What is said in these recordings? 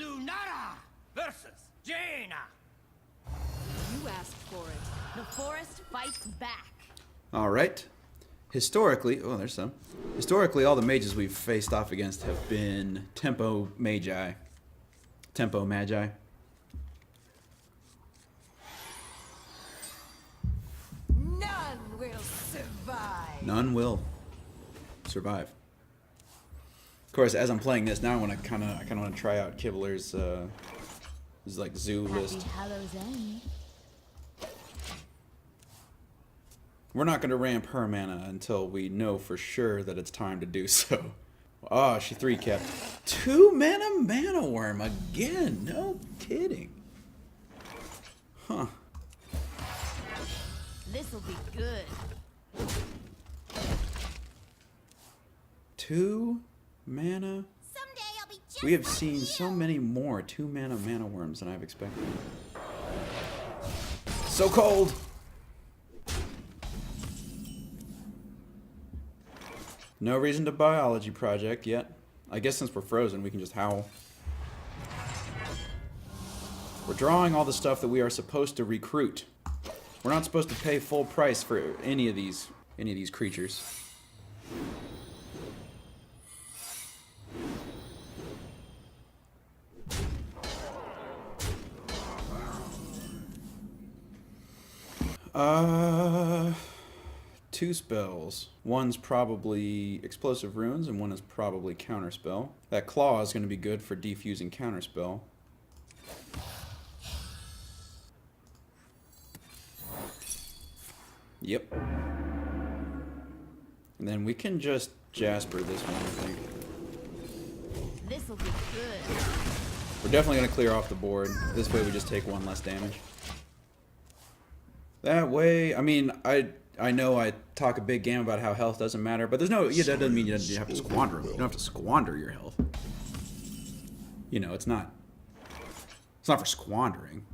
Lunara versus Jaina. You asked for it. The forest fights back. All right. Historically, oh, there's some. Historically, all the mages we've faced off against have been tempo magi. Tempo magi. None will survive. None will survive. Of course, as I'm playing this now, I kind of want to try out Kibler's his like zoo list. Hallow's End. We're not going to ramp her mana until we know for sure that it's time to do so. Oh, she 3-capped. 2 mana worm again. No kidding. Huh. This'll be good. 2 mana. Someday I'll be just We have like seen you. so many more 2 mana worms than I've expected. So cold. No reason to biology project yet. I guess since we're frozen, we can just howl. We're drawing all the stuff that we are supposed to recruit. We're not supposed to pay full price for any of these creatures. Two spells. One's probably Explosive Runes, and one is probably Counterspell. That Claw is going to be good for defusing Counterspell. Yep. And then we can just Jasper this one, I think. This'll be good. We're definitely going to clear off the board. This way we just take 1 less damage. That way, I mean, I know I talk a big game about how health doesn't matter, but there's no, that doesn't mean you have to squander it. You don't have to squander your health. You know, it's not for squandering.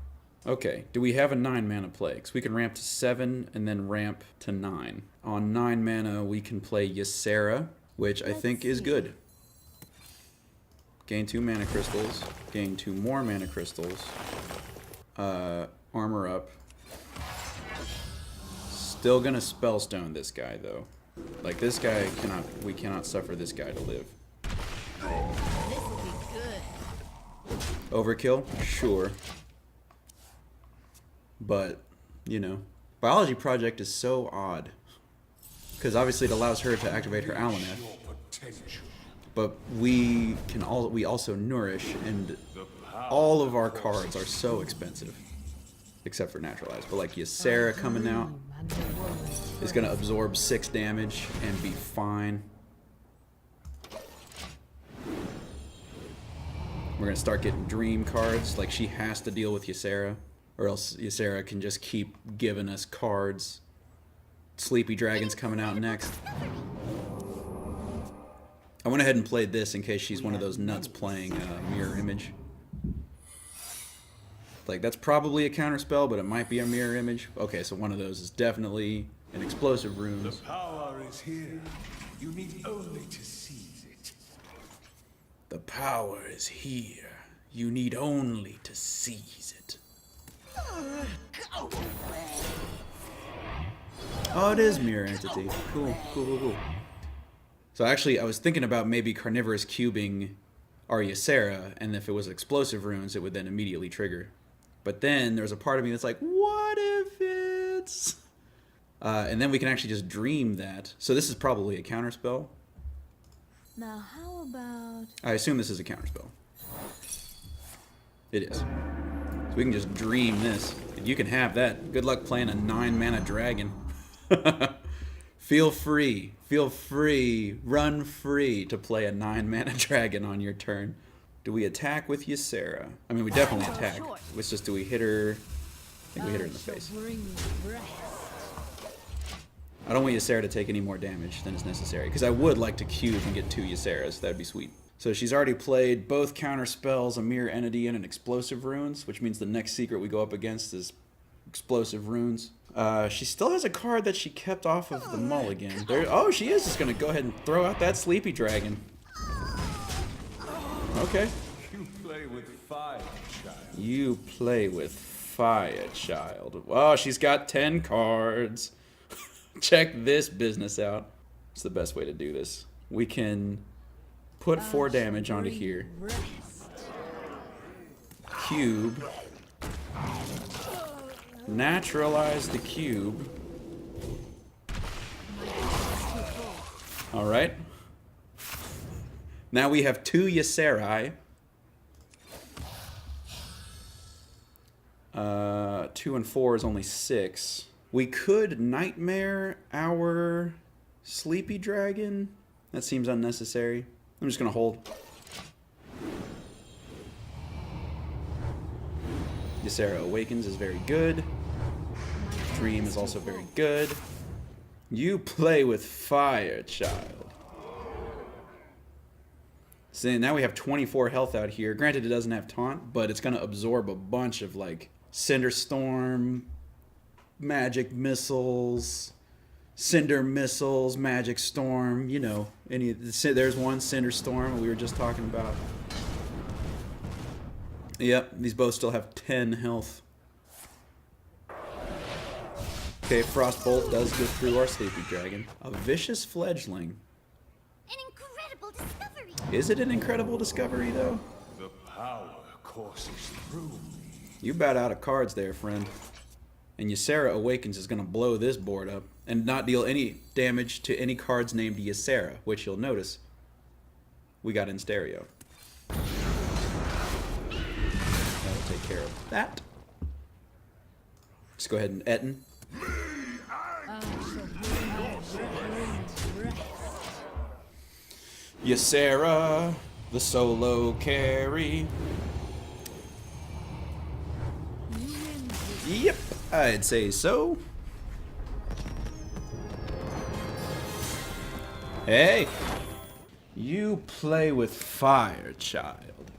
Okay, do we have a 9 mana play? Because we can ramp to 7 and then ramp to 9. On 9 mana, we can play Ysera, which I think is good. Gain 2 mana crystals, gain 2 more mana crystals, armor up. Still gonna Spellstone this guy though. Like this guy we cannot suffer this guy to live. This'll be good. Overkill? Sure. But, you know, Biology Project is so odd. Because obviously it allows her to activate her Alaneth. But we also nourish, and all of our cards are so expensive. Except for Naturalized. But like Ysera coming out is going to absorb 6 damage and be fine. We're going to start getting Dream cards. Like she has to deal with Ysera. Or else Ysera can just keep giving us cards. Sleepy Dragon's coming out next. I went ahead and played this in case she's one of those nuts playing Mirror Image. Like, that's probably a counterspell, but it might be a mirror image. Okay, so one of those is definitely an Explosive Runes. The power is here. You need only to seize it. The power is here. You need only to seize it. Oh, it is Mirror Entity. Cool, cool, cool, cool. So actually, I was thinking about maybe Carnivorous cubing our Ysera, and if it was Explosive Runes, it would then immediately trigger. But then there's a part of me that's like, what if it's... and then we can actually just dream that. So this is probably a counterspell. Now how about... I assume this is a counterspell. It is. So we can just dream this. You can have that. Good luck playing a 9 mana dragon. Feel free. Feel free. Run free to play a 9 mana dragon on your turn. Do we attack with Ysera? I mean, we definitely attack. It's just, do we hit her? I think we hit her in the face. I don't want Ysera to take any more damage than is necessary, because I would like to cube and get 2 Yseras. That'd be sweet. So she's already played both counter spells, a Mirror Entity, and an Explosive Runes, which means the next secret we go up against is Explosive Runes. She still has a card that she kept off of the mulligan. Oh, she is just going to go ahead and throw out that Sleepy Dragon. Okay. You play with fire, child. You play with fire, child. Oh, she's got 10 cards. Check this business out. It's the best way to do this. We can put 4 damage onto here. Cube. Naturalize the cube. Alright. Now we have 2 Yseri. 2 and 4 is only 6. We could Nightmare our Sleepy Dragon. That seems unnecessary. I'm just going to hold. Ysera Awakens is very good. Dream is also very good. You play with fire, child. So now we have 24 health out here. Granted, it doesn't have taunt, but it's going to absorb a bunch of, like, Cinder Storm, Magic Missiles, Cinder Missiles, Magic Storm, you know. There's one Cinder Storm we were just talking about. Yep, these both still have 10 health. Okay, Frostbolt does go through our Sleepy Dragon. A Vicious Fledgling. An incredible discovery. Is it an incredible discovery, though? The power courses through me. You about out of cards there, friend. And Ysera Awakens is going to blow this board up and not deal any damage to any cards named Ysera, which you'll notice we got in stereo. That'll take care of that. Just go ahead and Etten. Ysera, the solo carry. Yep, I'd say so. Hey, you play with fire, child.